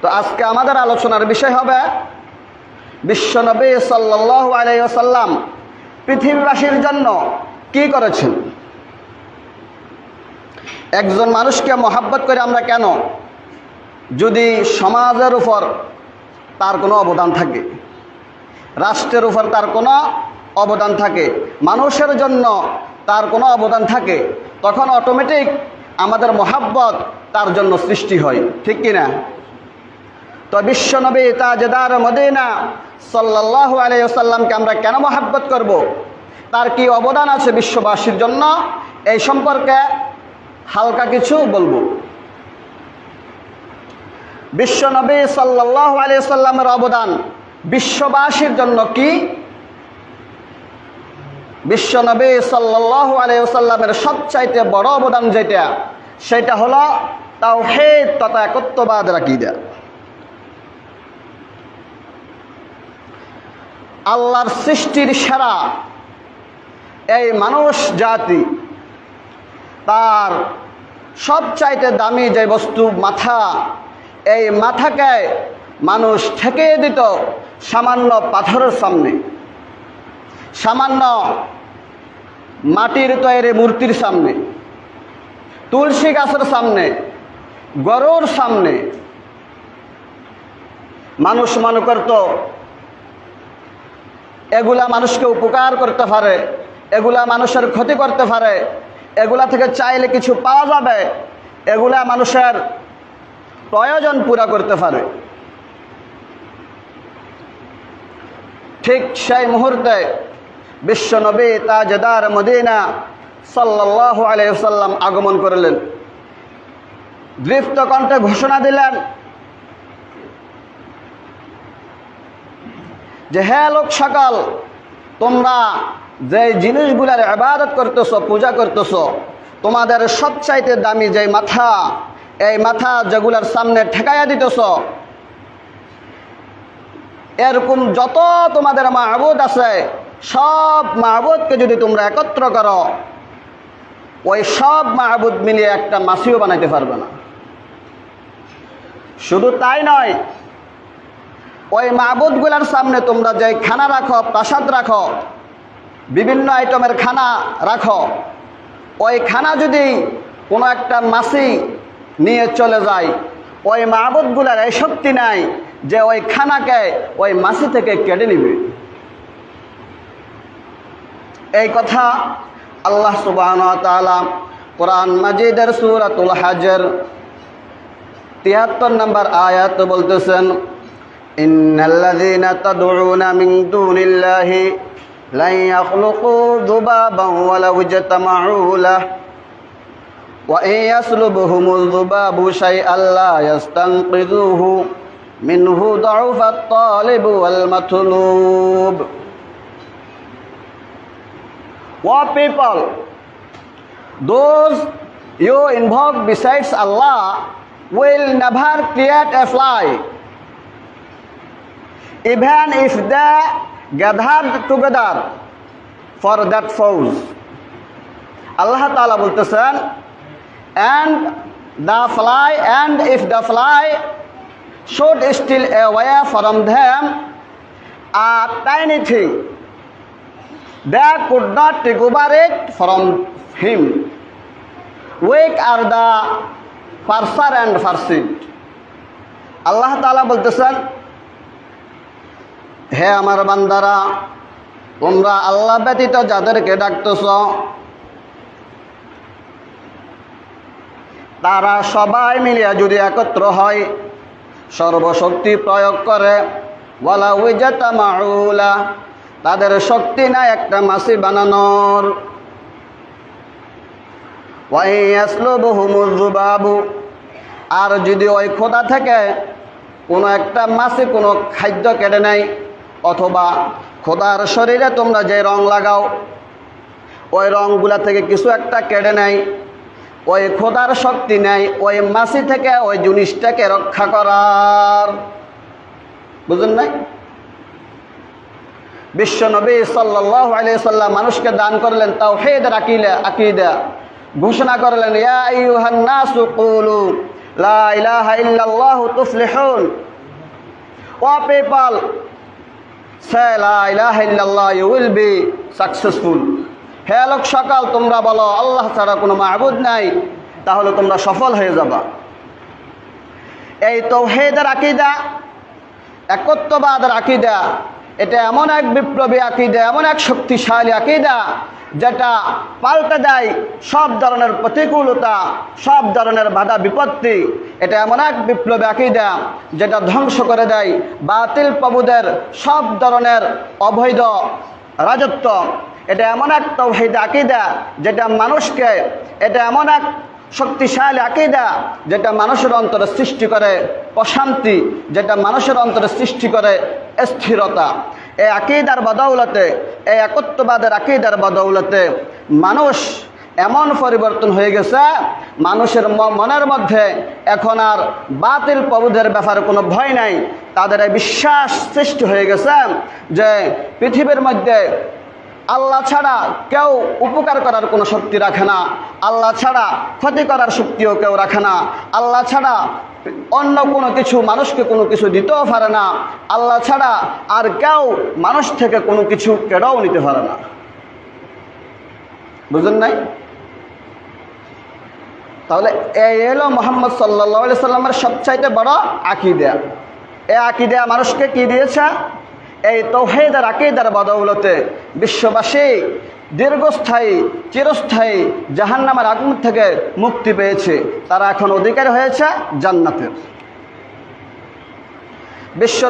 তো আজকে আমাদের আলোচনার বিষয় হবে বিশ্বনবী সাল্লাল্লাহু আলাইহি ওয়াসাল্লাম পৃথিবীবাসীর জন্য কি করেছেন। একজন মানুষকে মহাব্বত করে আমরা কেন, যদি সমাজের উপর তার কোনো অবদান থাকে, রাষ্ট্রের উপর তার কোনো অবদান থাকে, মানুষের জন্য তার কোনো অবদান থাকে, তখন অটোমেটিক আমাদের মহাব্বত তার জন্য সৃষ্টি হয়, ঠিক কিনা? তো বিশ্বনবী তাজদার মদিনা সাল্লাল্লাহু আলাইহি ওয়াসাল্লামকে আমরা কেন মহাব্বত করব, তার কি অবদান আছে বিশ্ববাসীর জন্য, এই সম্পর্কে হালকা কিছু বলবো। বিশ্বনবী সাল্লাল্লাহু আলাইহি ওয়াসাল্লামের অবদান বিশ্ববাসীর জন্য কি? বিশ্বনবী সাল্লাল্লাহু আলাইহি ওয়াসাল্লামের সবচাইতে বড় অবদান যেটা, সেটা হলো তাওহীদ তথা একত্ববাদের আকীদা। আল্লাহর সৃষ্টির সেরা এই মানুষ জাতি, তার সবচাইতে দামি যে বস্তু মাথা, এই মাথাকে মানুষ ঠেকিয়ে দিত সামান্য পাথরের সামনে, সামান্য মাটির তৈরি মূর্তির সামনে, তুলসী গাছের সামনে, গরুর সামনে। মানুষ মনে করত এগুলা মানুষকে উপকার করতে পারে, এগুলা মানুষের ক্ষতি করতে পারে, এগুলা থেকে চাইলে কিছু পাওয়া যাবে, এগুলা মানুষের প্রয়োজন পুরা করতে পারে। ঠিক সেই মুহূর্তে বিশ্বনবী তাজদার মদিনা সাল্লাল্লাহু আলাইহি ওয়াসাল্লাম আগমন করলেন, দৃপ্ত কণ্ঠে ঘোষণা দিলেন যে হে লোক সকল, তোমরা যে জিনিসগুলার ইবাদত করতেছ, পূজা করতেছ, তোমাদের সবচাইতে দামি যে মাথা, এই মাথা যেগুলার সামনে ঠেকাইয়া দিতেছ, এরকম যত তোমাদের মাহবুদ আছে, সব মাহবুদকে যদি তোমরা একত্র করো, ওই সব মাহবুদ মিলিয়ে একটা মাসিও বানাইতে পারবে না। শুধু তাই নয়, ওই মাহবুদগুলার সামনে তোমরা যে খানা রাখো, প্রসাদ রাখো, বিভিন্ন আইটেমের খানা রাখো, ওই খানা যদি কোনো একটা মাসি নিয়ে চলে যায়, ওই মাহবুদগুলার এই শক্তি নাই যে ওই খানাকে ওই মাসি থেকে কেড়ে নিবে। এই কথা আল্লাহ সুবহানাহু ওয়া তাআলা কোরআন মাজিদের সূরাতুল হজর 73 নম্বর আয়াত বলতেছেন, ইন্নাল্লাযীনা তাদউনা মিন দুনিল্লাহি লা ইয়াখলুকু যুবাবান ওয়ালাউ ইজতামাউ লাহু ওয়া ইন ইয়াসলুবহুমুয যুবাবু শাইআন লা ইস্তানকিযুহু মিনহু দুআফাত তালিব ওয়াল Matlub. O people, those you invoke besides Allah will never create a fly, even if they gathered together for that purpose. Allah Ta'ala বলতেছেন, and if the fly should steal away from them a tiny thing, they could not recover it from him. Weak are the purser and pursued. আল্লাহ তাআলা বলতেছেন, হে আমার বান্দারা, তোমরা আল্লাহ ব্যতীত যাদেরকে ডাকতেছ, তারা সবাই মিলিয়া যদি একত্র হয়, সর্বশক্তি প্রয়োগ করে, ওয়ালা ইজতামাউ লাহু, তাদের শক্তি নাই একটা মাসি বানানোর। ওয়া ইন ইয়াসলুবহুমুয যুবাবু, আর যদি ওই খোদা থেকে কোনো একটা মাসি কোনো খাদ্য কেড়ে নেয়, অথবা খোদার শরীরে তোমরা যে রং লাগাও, ওই রংগুলা থেকে কিছু একটা কেড়ে নেয়, ওই খোদার শক্তি নেই ওই মাসি থেকে ওই জিনিসটাকে রক্ষা করার। বুঝলেন নাই? বিশ্বনবী সাল্লাল্লাহু আলাইহি ওয়াসাল্লাম মানুষকে দান করলেন তাওহীদের আকীদা, ঘোষণা করলেন, ইয়া আইয়ুহান নাসু কুলু লা ইলাহা ইল্লাল্লাহু তুফলিহুন। ও পিপল, সে লা ইলাহা ইল্লাল্লাহ, ইউ উইল বি সাকসেসফুল। হে লোক সকল, তোমরা বলো আল্লাহ ছাড়া কোনো মাবুদ নাই, তাহলে তোমরা সফল হয়ে যাবা। এই তাওহীদের আকীদা, একত্ববাদের আকীদা, এটা এমন এক বিপ্লবী আকীদা, এমন এক শক্তিশালী আকীদা, যেটা পাল্টে দেয় সব ধরনের প্রতিকূলতা, সব ধরনের বাধা বিপত্তি। এটা এমন এক বিপ্লবী আকীদা, যেটা ধ্বংস করে দেয় বাতিল প্রভুদের সব ধরনের অবৈধ রাজত্ব। এটা এমন এক তাওহীদ আকীদা, যেটা মানুষকে, এটা এমন এক শক্তিশালী আকীদা, যেটা মানুষের অন্তরে সৃষ্টি করে প্রশান্তি, যেটা মানুষের অন্তরে সৃষ্টি করে স্থিরতা। এই আকীদার বদৌলতে, এই একত্ববাদের আকীদার বদৌলতে মানুষ এমন পরিবর্তন হয়ে গেছে, মানুষের মনের মধ্যে এখন আর বাতিল প্রভুদের ব্যাপারে কোনো ভয় নাই। তাদের এই বিশ্বাস সৃষ্টি হয়ে গেছে যে পৃথিবীর মধ্যে আল্লাহ ছাড়া কেউ উপকার করার কোনো শক্তি রাখে না, আল্লাহ ছাড়া ক্ষতি করার শক্তিও কেউ রাখে না, আল্লাহ ছাড়া অন্য কোনো কিছু মানুষকে কোনো কিছু দিতেও পারে না, আল্লাহ ছাড়া আর কেউ মানুষ থেকে কোনো কিছু কেড়েও নিতে পারে না। বুঝলেন নাই? তাহলে এই এলো মুহাম্মদ সাল্লাল্লাহু আলাইহি সাল্লামের সবচাইতে বড় আকীদা। এই আকীদা মানুষকে কি দিয়েছে? এই তাওহীদের আকীদার বদৌলতে বিশ্ববাসী দীর্ঘস্থায়ী, চিরস্থায়ী জাহান্নামের আগুন থেকে মুক্তি পেয়েছে। তারা এখন অধিকারী হয়েছে জান্নাতের। বিশ্ব